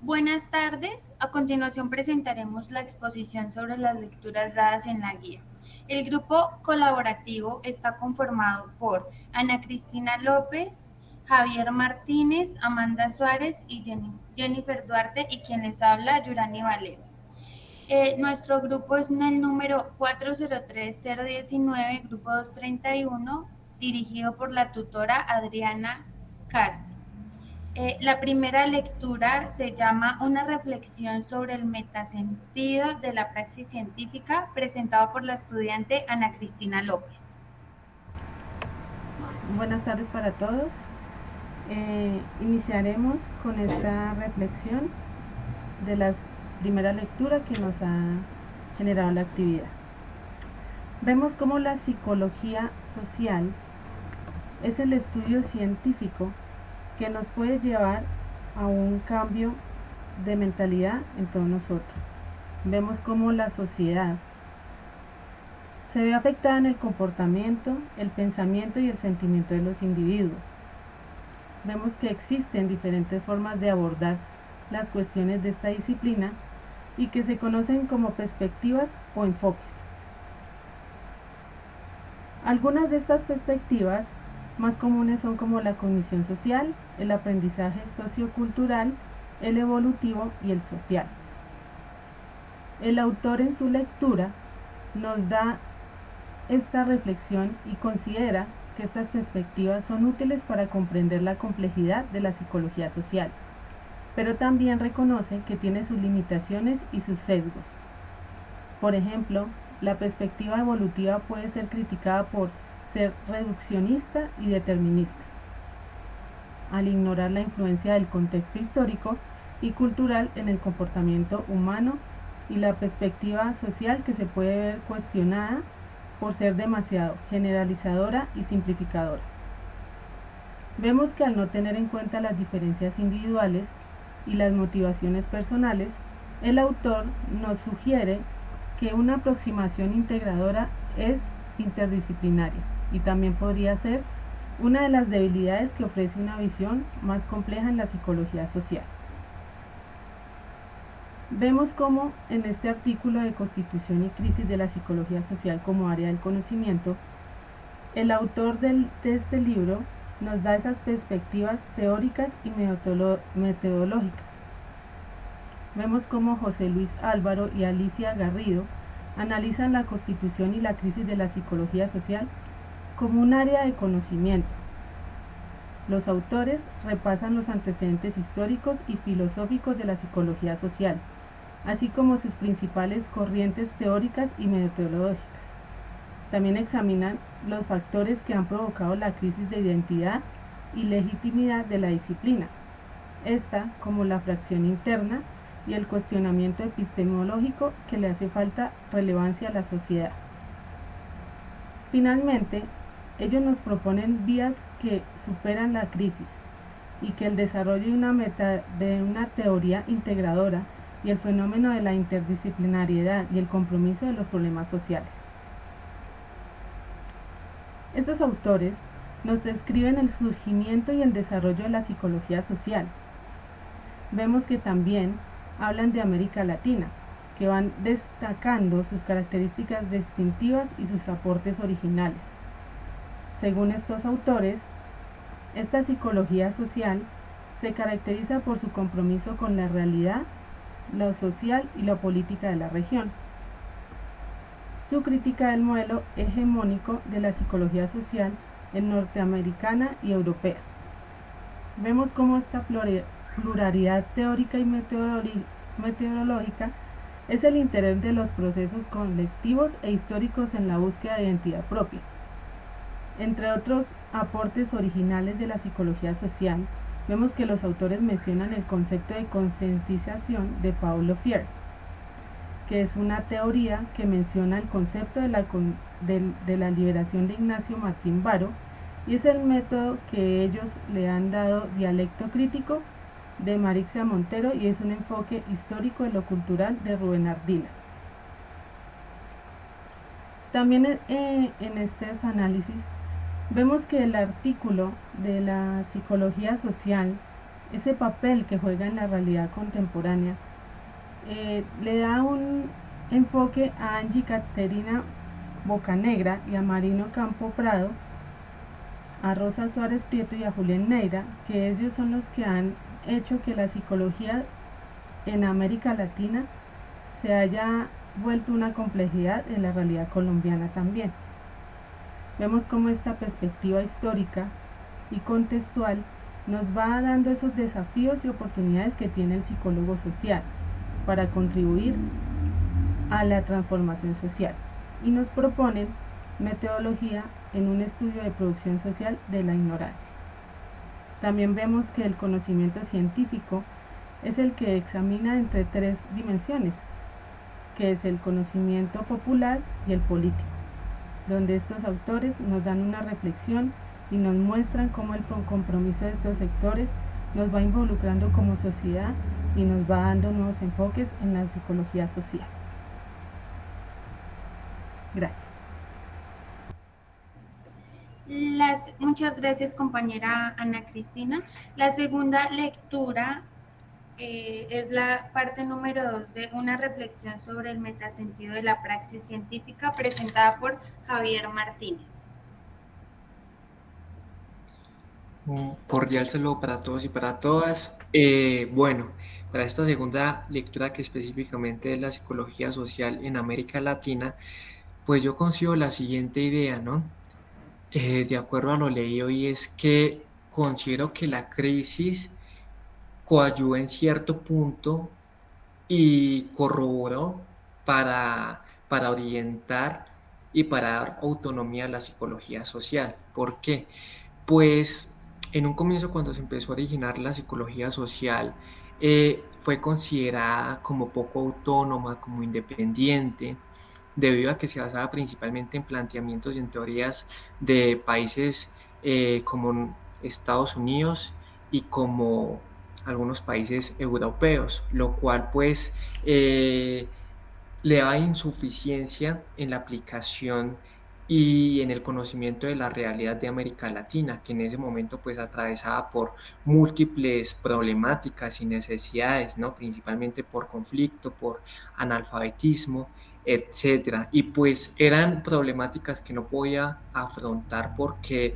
Buenas tardes. A continuación presentaremos la exposición sobre las lecturas dadas en la guía. El grupo colaborativo está conformado por Ana Cristina López, Javier Martínez, Amanda Suárez y Jennifer Duarte y quien les habla, Yurani Valero. Nuestro grupo es en el número 403019, grupo 231, dirigido por la tutora Adriana Castro. La primera lectura se llama Una reflexión sobre el metasentido de la praxis científica, presentado por la estudiante Ana Cristina López. Buenas tardes para todos. Iniciaremos con esta reflexión de la primera lectura que nos ha generado la actividad. Vemos cómo la psicología social es el estudio científico que nos puede llevar a un cambio de mentalidad en todos nosotros. Vemos cómo la sociedad se ve afectada en el comportamiento, el pensamiento y el sentimiento de los individuos. Vemos que existen diferentes formas de abordar las cuestiones de esta disciplina y que se conocen como perspectivas o enfoques. Algunas de estas perspectivas más comunes son como la cognición social, el aprendizaje sociocultural, el evolutivo y el social. El autor en su lectura nos da esta reflexión y considera que estas perspectivas son útiles para comprender la complejidad de la psicología social, pero también reconoce que tiene sus limitaciones y sus sesgos. Por ejemplo, la perspectiva evolutiva puede ser criticada por ser reduccionista y determinista, al ignorar la influencia del contexto histórico y cultural en el comportamiento humano, y la perspectiva social que se puede ver cuestionada por ser demasiado generalizadora y simplificadora. Vemos que al no tener en cuenta las diferencias individuales y las motivaciones personales, el autor nos sugiere que una aproximación integradora es interdisciplinaria y también podría ser una de las debilidades que ofrece una visión más compleja en la psicología social. Vemos cómo en este artículo de Constitución y Crisis de la Psicología Social como área del conocimiento, el autor de este libro nos da esas perspectivas teóricas y metodológicas. Vemos cómo José Luis Álvaro y Alicia Garrido analizan la Constitución y la crisis de la psicología social como un área de conocimiento. Los autores repasan los antecedentes históricos y filosóficos de la psicología social, así como sus principales corrientes teóricas y metodológicas. También examinan los factores que han provocado la crisis de identidad y legitimidad de la disciplina, esta como la fracción interna y el cuestionamiento epistemológico que le hace falta relevancia a la sociedad. Finalmente, ellos nos proponen vías que superan la crisis y que el desarrollo de una teoría integradora y el fenómeno de la interdisciplinariedad y el compromiso de los problemas sociales. Estos autores nos describen el surgimiento y el desarrollo de la psicología social. Vemos que también hablan de América Latina, que van destacando sus características distintivas y sus aportes originales. Según estos autores, esta psicología social se caracteriza por su compromiso con la realidad, lo social y la política de la región. Su crítica del modelo hegemónico de la psicología social en norteamericana y europea. Vemos cómo esta pluralidad teórica y metodológica es el interés de los procesos colectivos e históricos en la búsqueda de identidad propia. Entre otros aportes originales de la psicología social, vemos que los autores mencionan el concepto de concientización de Paulo Freire, que es una teoría que menciona el concepto de la liberación de Ignacio Martín Baro, y es el método que ellos le han dado dialecto crítico de Marixia Montero, y es un enfoque histórico de lo cultural de Rubén Ardila. También en estos análisis vemos que el artículo de la psicología social ese papel que juega en la realidad contemporánea, le da un enfoque a Angie Caterina Bocanegra y a Marino Campo Prado, a Rosa Suárez Prieto y a Julián Neira, que ellos son los que han hecho que la psicología en América Latina se haya vuelto una complejidad en la realidad colombiana también. Vemos cómo esta perspectiva histórica y contextual nos va dando esos desafíos y oportunidades que tiene el psicólogo social para contribuir a la transformación social, y nos proponen metodología en un estudio de producción social de la ignorancia. También vemos que el conocimiento científico es el que examina entre tres dimensiones, que es el conocimiento popular y el político, donde estos autores nos dan una reflexión y nos muestran cómo el compromiso de estos sectores nos va involucrando como sociedad y nos va dando nuevos enfoques en la psicología social. Gracias. Muchas gracias, compañera Ana Cristina. La segunda lectura es la parte número 2 de una reflexión sobre el metasentido de la praxis científica, presentada por Javier Martínez. Un cordial saludo para todos y para todas. Bueno, para esta segunda lectura, que específicamente es la psicología social en América Latina, pues yo consigo la siguiente idea, ¿no? De acuerdo a lo leído, y es que considero que la crisis coadyuva en cierto punto y corroboró para orientar y para dar autonomía a la psicología social. ¿Por qué? Pues en un comienzo, cuando se empezó a originar la psicología social, fue considerada como poco autónoma, como independiente, debido a que se basaba principalmente en planteamientos y en teorías de países como Estados Unidos y como algunos países europeos, lo cual pues le da insuficiencia en la aplicación y en el conocimiento de la realidad de América Latina, que en ese momento pues atravesaba por múltiples problemáticas y necesidades, ¿no? Principalmente por conflicto, por analfabetismo, etcétera. Y pues eran problemáticas que no podía afrontar porque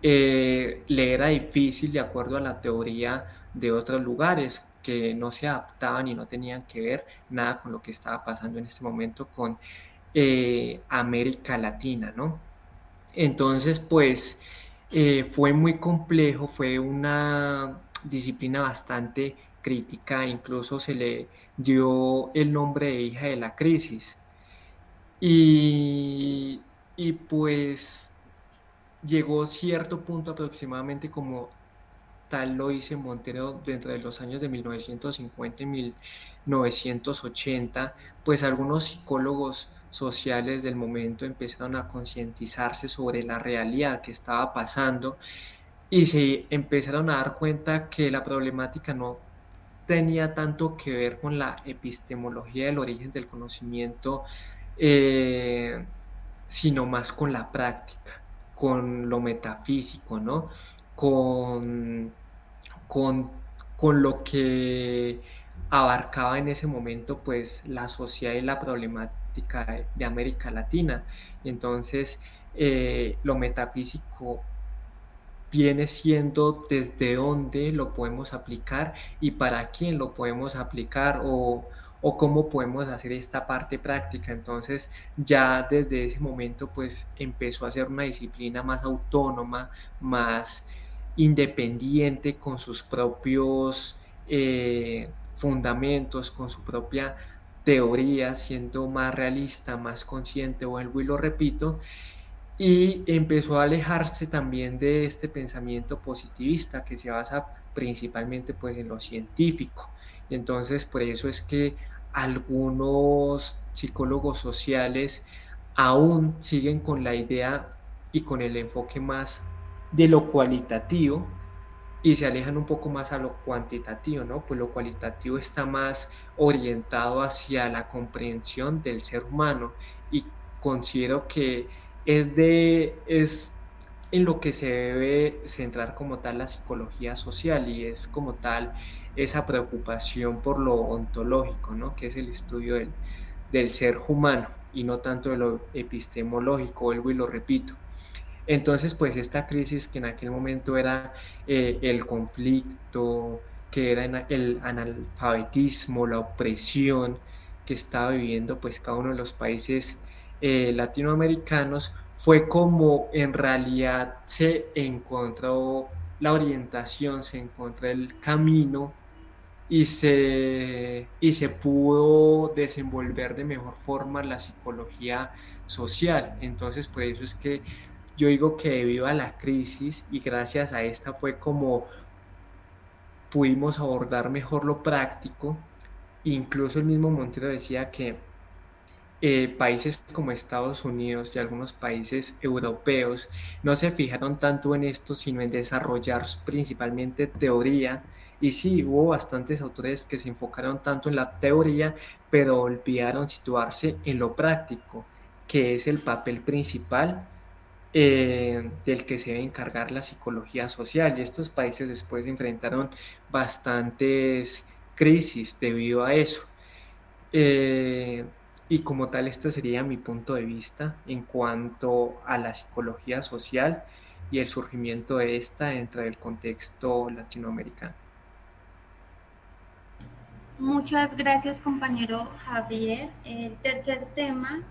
le era difícil de acuerdo a la teoría de otros lugares que no se adaptaban y no tenían que ver nada con lo que estaba pasando en este momento con América Latina, ¿no? Entonces, pues fue muy complejo, fue una disciplina bastante crítica, incluso se le dio el nombre de hija de la crisis. Y pues llegó cierto punto aproximadamente como tal lo dice Montero dentro de los años de 1950 y 1980, pues algunos psicólogos sociales del momento empezaron a concientizarse sobre la realidad que estaba pasando y se empezaron a dar cuenta que la problemática no tenía tanto que ver con la epistemología del origen del conocimiento, eh, sino más con la práctica, con lo metafísico, ¿no? Con, con, con lo que abarcaba en ese momento pues la sociedad y la problemática de América Latina. Entonces, lo metafísico viene siendo desde dónde lo podemos aplicar y para quién lo podemos aplicar o cómo podemos hacer esta parte práctica. Entonces ya desde ese momento pues empezó a ser una disciplina más autónoma, más independiente con sus propios fundamentos, con su propia teoría, siendo más realista, más consciente, vuelvo y lo repito, y empezó a alejarse también de este pensamiento positivista que se basa principalmente pues en lo científico. Entonces, por eso es que algunos psicólogos sociales aún siguen con la idea y con el enfoque más de lo cualitativo y se alejan un poco más a lo cuantitativo, ¿no? Pues lo cualitativo está más orientado hacia la comprensión del ser humano y considero que es en lo que se debe centrar como tal la psicología social, y es como tal esa preocupación por lo ontológico, ¿no? Que es el estudio del ser humano y no tanto de lo epistemológico, vuelvo y lo repito. Entonces, pues esta crisis que en aquel momento era el conflicto, que era el analfabetismo, la opresión que estaba viviendo pues cada uno de los países latinoamericanos, fue como en realidad se encontró la orientación, se encontró el camino y se pudo desenvolver de mejor forma la psicología social. Entonces, por eso es que yo digo que debido a la crisis y gracias a esta fue como pudimos abordar mejor lo práctico. Incluso el mismo Montero decía que países como Estados Unidos y algunos países europeos no se fijaron tanto en esto, sino en desarrollar principalmente teoría. Y sí, hubo bastantes autores que se enfocaron tanto en la teoría, pero olvidaron situarse en lo práctico, que es el papel principal del que se debe encargar la psicología social. Y estos países después enfrentaron bastantes crisis debido a eso. Eh, y como tal, este sería mi punto de vista en cuanto a la psicología social y el surgimiento de esta dentro del contexto latinoamericano. Muchas gracias, compañero Javier. El tercer tema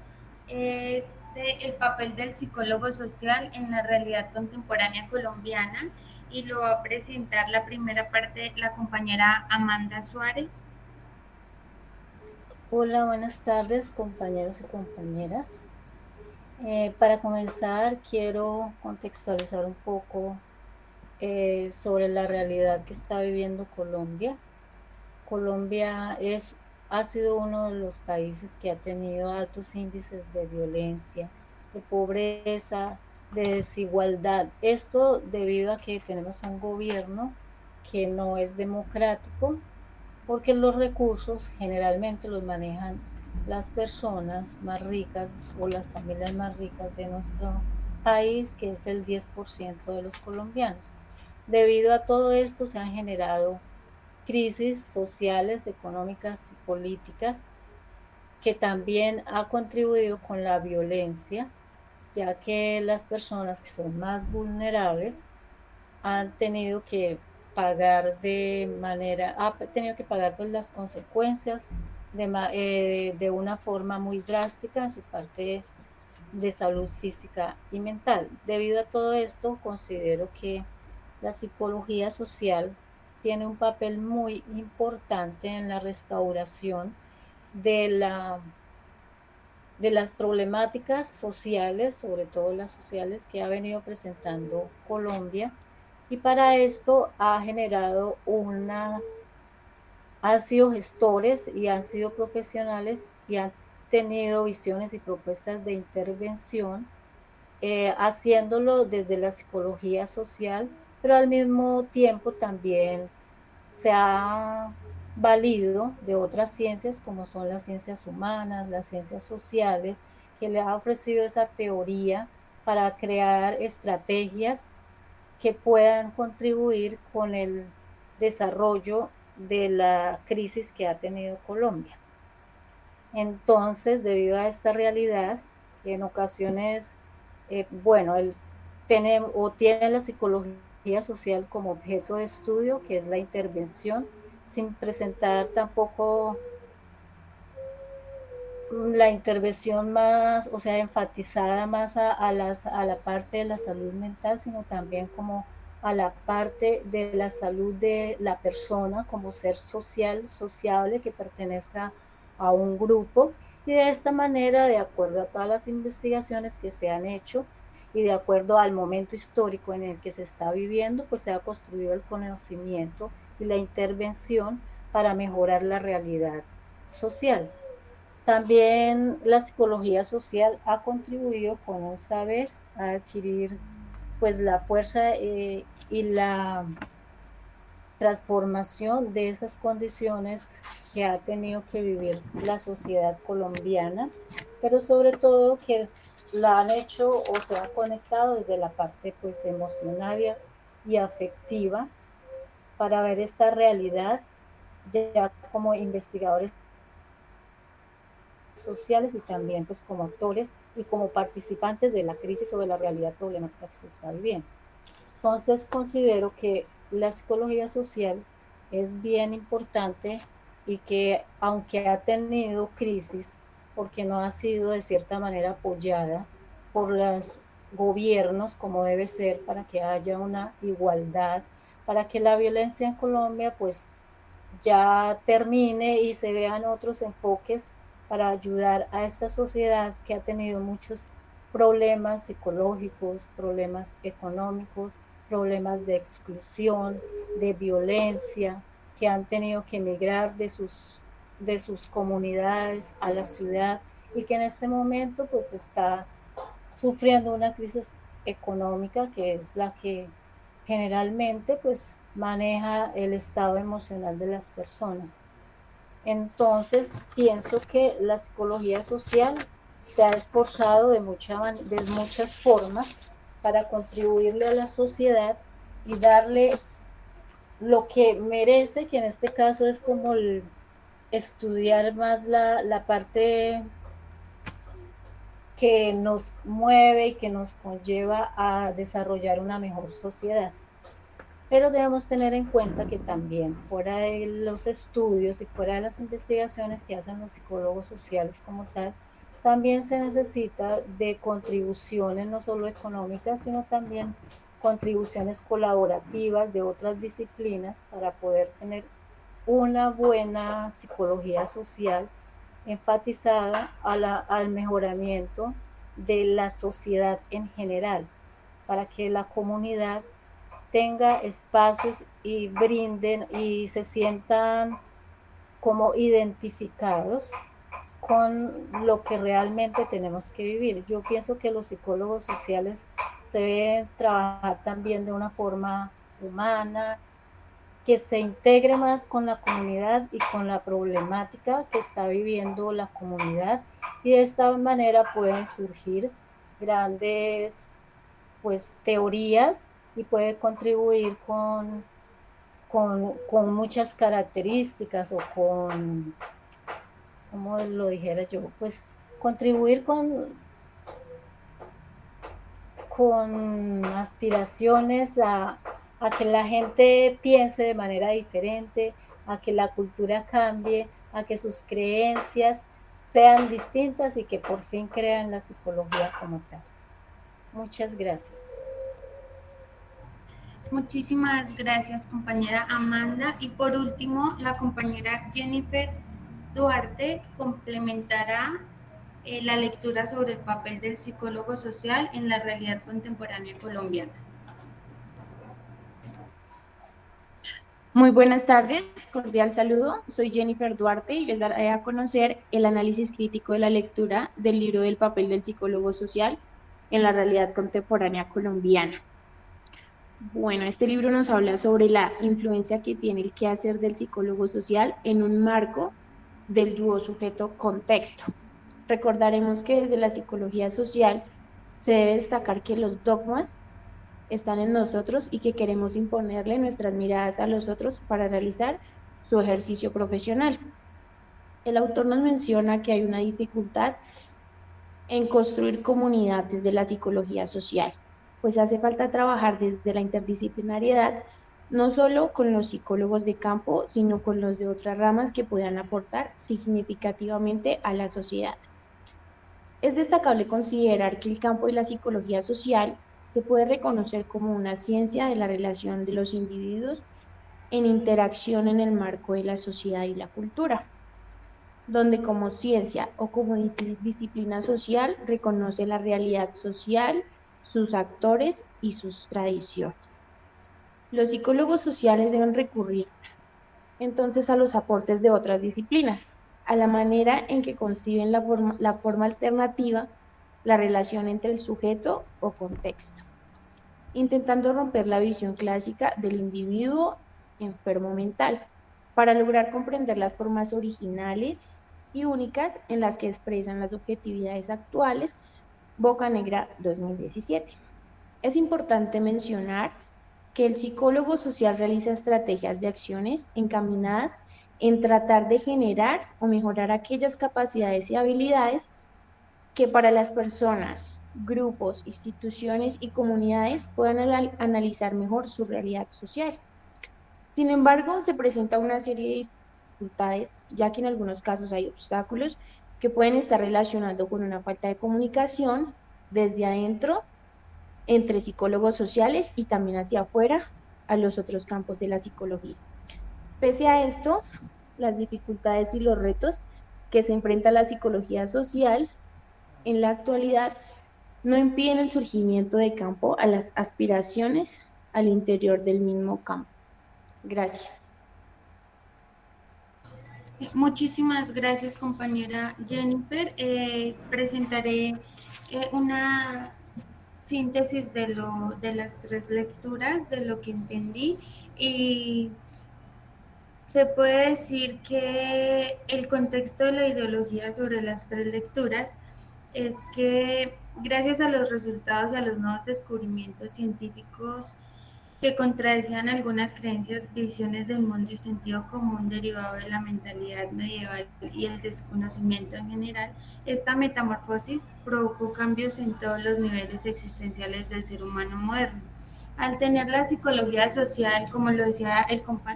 es el papel del psicólogo social en la realidad contemporánea colombiana y lo va a presentar la primera parte la compañera Amanda Suárez. Hola, buenas tardes, compañeros y compañeras. Para comenzar, quiero contextualizar un poco sobre la realidad que está viviendo Colombia. Colombia ha sido uno de los países que ha tenido altos índices de violencia, de pobreza, de desigualdad. Esto debido a que tenemos un gobierno que no es democrático, porque los recursos generalmente los manejan las personas más ricas o las familias más ricas de nuestro país, que es el 10% de los colombianos. Debido a todo esto se han generado crisis sociales, económicas y políticas que también ha contribuido con la violencia, ya que las personas que son más vulnerables han tenido que ha tenido que pagar pues, las consecuencias de una forma muy drástica en su parte de salud física y mental. Debido a todo esto, considero que la psicología social tiene un papel muy importante en la restauración de de las problemáticas sociales, sobre todo las sociales que ha venido presentando Colombia, y para esto han sido gestores y han sido profesionales y han tenido visiones y propuestas de intervención, haciéndolo desde la psicología social, pero al mismo tiempo también se ha valido de otras ciencias como son las ciencias humanas, las ciencias sociales, que le ha ofrecido esa teoría para crear estrategias que puedan contribuir con el desarrollo de la crisis que ha tenido Colombia. Entonces, debido a esta realidad, en ocasiones, bueno, tiene la psicología social como objeto de estudio, que es la intervención, sin presentar tampoco la intervención más, o sea, enfatizada más a la parte de la salud mental, sino también como a la parte de la salud de la persona como ser social, sociable, que pertenezca a un grupo. Y de esta manera, de acuerdo a todas las investigaciones que se han hecho y de acuerdo al momento histórico en el que se está viviendo, pues se ha construido el conocimiento y la intervención para mejorar la realidad social. También la psicología social ha contribuido con un saber a adquirir pues la fuerza y la transformación de esas condiciones que ha tenido que vivir la sociedad colombiana, pero sobre todo que la han hecho o se han conectado desde la parte pues emocional y afectiva para ver esta realidad ya como investigadores sociales y también pues como actores y como participantes de la crisis o de la realidad problemática que se está viviendo. Entonces considero que la psicología social es bien importante y que aunque ha tenido crisis, porque no ha sido de cierta manera apoyada por los gobiernos como debe ser para que haya una igualdad, para que la violencia en Colombia pues ya termine y se vean otros enfoques para ayudar a esta sociedad que ha tenido muchos problemas psicológicos, problemas económicos, problemas de exclusión, de violencia, que han tenido que emigrar de sus comunidades a la ciudad y que en este momento pues está sufriendo una crisis económica que es la que generalmente pues maneja el estado emocional de las personas. Entonces, pienso que la psicología social se ha esforzado de muchas formas para contribuirle a la sociedad y darle lo que merece, que en este caso es como estudiar más la parte que nos mueve y que nos conlleva a desarrollar una mejor sociedad. Pero debemos tener en cuenta que también fuera de los estudios y fuera de las investigaciones que hacen los psicólogos sociales como tal, también se necesita de contribuciones no solo económicas, sino también contribuciones colaborativas de otras disciplinas para poder tener una buena psicología social enfatizada al mejoramiento de la sociedad en general, para que la comunidad tenga espacios y brinden y se sientan como identificados con lo que realmente tenemos que vivir. Yo pienso que los psicólogos sociales se deben trabajar también de una forma humana, que se integre más con la comunidad y con la problemática que está viviendo la comunidad y de esta manera pueden surgir grandes pues teorías y puede contribuir con muchas características o con, como lo dijera yo, pues contribuir con aspiraciones a que la gente piense de manera diferente, a que la cultura cambie, a que sus creencias sean distintas y que por fin crean la psicología como tal. Muchas gracias. Muchísimas gracias, compañera Amanda. Y por último, la compañera Jennifer Duarte complementará la lectura sobre el papel del psicólogo social en la realidad contemporánea colombiana. Muy buenas tardes, cordial saludo. Soy Jennifer Duarte y les daré a conocer el análisis crítico de la lectura del libro del papel del psicólogo social en la realidad contemporánea colombiana. Bueno, este libro nos habla sobre la influencia que tiene el quehacer del psicólogo social en un marco del dúo sujeto-contexto. Recordaremos que desde la psicología social se debe destacar que los dogmas están en nosotros y que queremos imponerle nuestras miradas a los otros para realizar su ejercicio profesional. El autor nos menciona que hay una dificultad en construir comunidad desde la psicología social, pues hace falta trabajar desde la interdisciplinariedad, no solo con los psicólogos de campo, sino con los de otras ramas que puedan aportar significativamente a la sociedad. Es destacable considerar que el campo de la psicología social se puede reconocer como una ciencia de la relación de los individuos en interacción en el marco de la sociedad y la cultura, donde como ciencia o como disciplina social reconoce la realidad social, sus actores y sus tradiciones. Los psicólogos sociales deben recurrir entonces a los aportes de otras disciplinas, a la manera en que conciben la forma alternativa, la relación entre el sujeto o contexto, intentando romper la visión clásica del individuo enfermo mental, para lograr comprender las formas originales y únicas en las que expresan las subjetividades actuales Bocanegra 2017. Es importante mencionar que el psicólogo social realiza estrategias de acciones encaminadas en tratar de generar o mejorar aquellas capacidades y habilidades que para las personas, grupos, instituciones y comunidades puedan analizar mejor su realidad social. Sin embargo, se presenta una serie de dificultades, ya que en algunos casos hay obstáculos que pueden estar relacionados con una falta de comunicación desde adentro, entre psicólogos sociales y también hacia afuera, a los otros campos de la psicología. Pese a esto, las dificultades y los retos que se enfrenta la psicología social en la actualidad no impiden el surgimiento de campo a las aspiraciones al interior del mismo campo. Gracias. Muchísimas gracias, compañera Jennifer. Presentaré una síntesis de las tres lecturas, de lo que entendí, y se puede decir que el contexto de la ideología sobre las tres lecturas es que gracias a los resultados y a los nuevos descubrimientos científicos que contradecían algunas creencias, visiones del mundo y sentido común derivado de la mentalidad medieval y el desconocimiento en general, esta metamorfosis provocó cambios en todos los niveles existenciales del ser humano moderno. Al tener la psicología social, como lo decía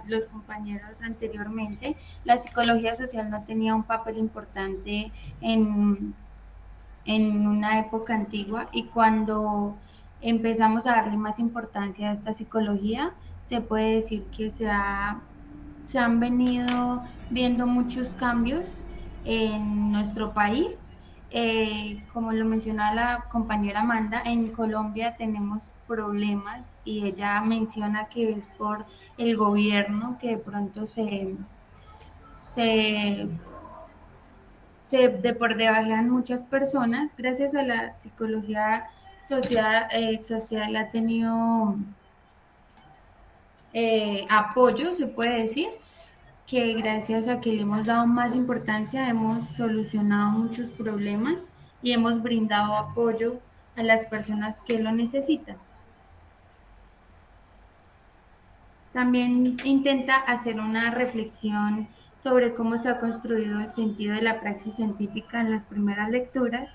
los compañeros anteriormente, la psicología social no tenía un papel importante en, en una época antigua, y cuando empezamos a darle más importancia a esta psicología, se puede decir que se han venido viendo muchos cambios en nuestro país. Como lo mencionaba la compañera Amanda, en Colombia tenemos problemas y ella menciona que es por el gobierno que de pronto se de por debajean muchas personas. Gracias a la psicología social ha tenido apoyo, se puede decir, que gracias a que le hemos dado más importancia hemos solucionado muchos problemas y hemos brindado apoyo a las personas que lo necesitan. También intenta hacer una reflexión sobre cómo se ha construido el sentido de la praxis científica en las primeras lecturas,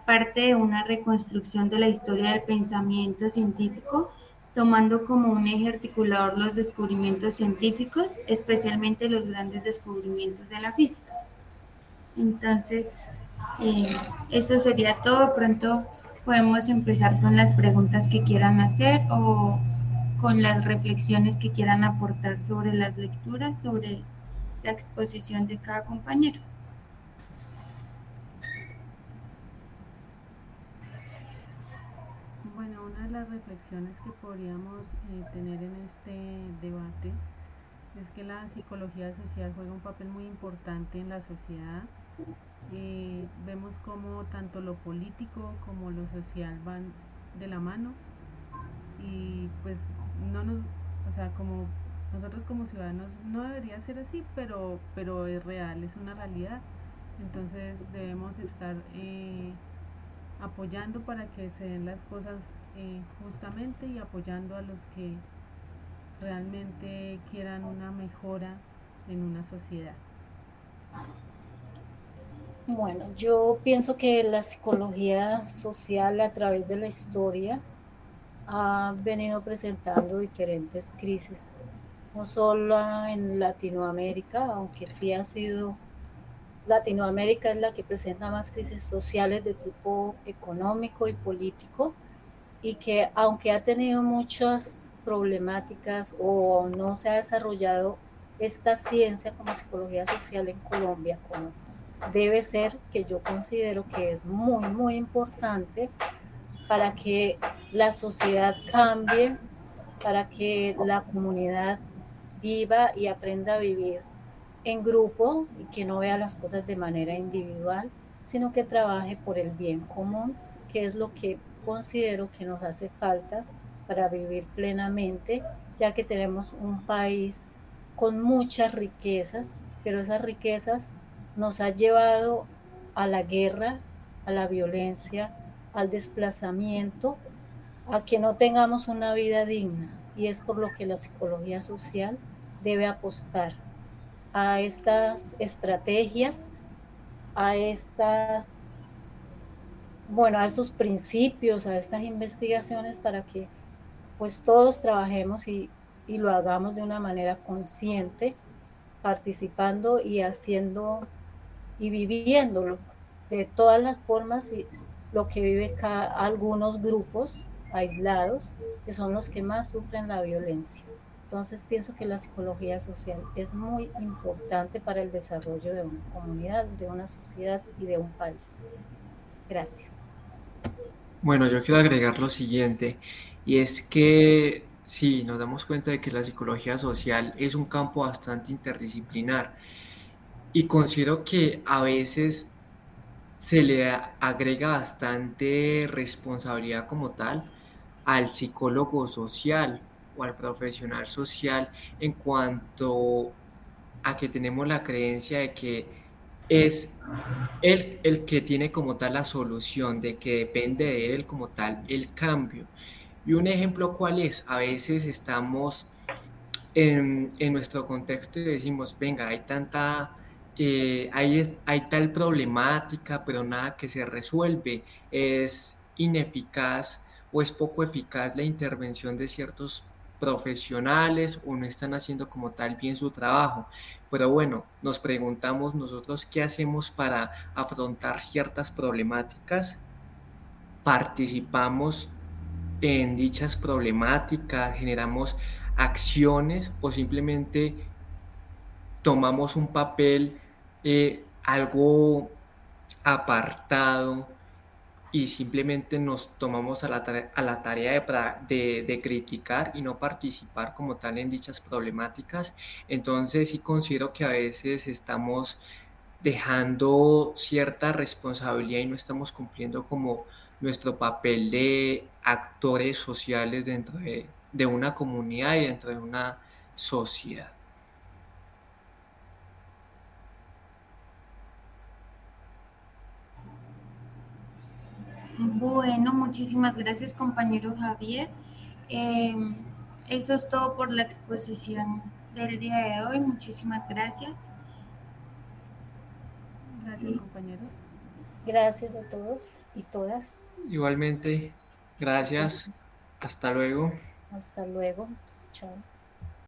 parte de una reconstrucción de la historia del pensamiento científico, tomando como un eje articulador los descubrimientos científicos, especialmente los grandes descubrimientos de la física. Entonces, esto sería todo. Pronto podemos empezar con las preguntas que quieran hacer o con las reflexiones que quieran aportar sobre las lecturas, sobre la exposición de cada compañero. Bueno, una de las reflexiones que podríamos tener en este debate es que la psicología social juega un papel muy importante en la sociedad. Vemos como tanto lo político como lo social van de la mano, y pues no nos, o sea, como nosotros como ciudadanos no debería ser así, pero es real, es una realidad. Entonces debemos estar apoyando para que se den las cosas justamente, y apoyando a los que realmente quieran una mejora en una sociedad. Bueno, yo pienso que la psicología social a través de la historia ha venido presentando diferentes crisis, no solo en Latinoamérica, aunque sí ha sido, Latinoamérica es la que presenta más crisis sociales de tipo económico y político, y que aunque ha tenido muchas problemáticas o no se ha desarrollado esta ciencia como psicología social en Colombia como debe ser, que yo considero que es muy, muy importante para que la sociedad cambie, para que la comunidad viva y aprenda a vivir en grupo y que no vea las cosas de manera individual, sino que trabaje por el bien común, que es lo que considero que nos hace falta para vivir plenamente, ya que tenemos un país con muchas riquezas, pero esas riquezas nos ha llevado a la guerra, a la violencia, al desplazamiento, a que no tengamos una vida digna. Y es por lo que la psicología social debe apostar a estas estrategias, a estas, bueno, a esos principios, a estas investigaciones para que pues todos trabajemos y lo hagamos de una manera consciente, participando y haciendo y viviéndolo de todas las formas y lo que vive algunos grupos aislados, que son los que más sufren la violencia. Entonces pienso que la psicología social es muy importante para el desarrollo de una comunidad, de una sociedad y de un país. Gracias. Bueno, yo quiero agregar lo siguiente, y es que sí, nos damos cuenta de que la psicología social es un campo bastante interdisciplinar y considero que a veces se le agrega bastante responsabilidad como tal al psicólogo social o al profesional social en cuanto a que tenemos la creencia de que es el que tiene como tal la solución, de que depende de él como tal el cambio. Y un ejemplo, ¿cuál es? A veces estamos en nuestro contexto y decimos, venga, hay tal problemática, pero nada que se resuelve, es ineficaz o es poco eficaz la intervención de ciertos profesionales o no están haciendo como tal bien su trabajo. Pero bueno, nos preguntamos nosotros qué hacemos para afrontar ciertas problemáticas, participamos en dichas problemáticas, generamos acciones o simplemente tomamos un papel algo apartado y simplemente nos tomamos a la tarea de criticar y no participar como tal en dichas problemáticas. Entonces sí considero que a veces estamos dejando cierta responsabilidad y no estamos cumpliendo como nuestro papel de actores sociales dentro de una comunidad y dentro de una sociedad. Bueno, muchísimas gracias, compañero Javier. Eh, Eso es todo por la exposición del día de hoy. Muchísimas gracias. Gracias, compañeros. Gracias a todos y todas. Igualmente, gracias, hasta luego. Hasta luego. Chao.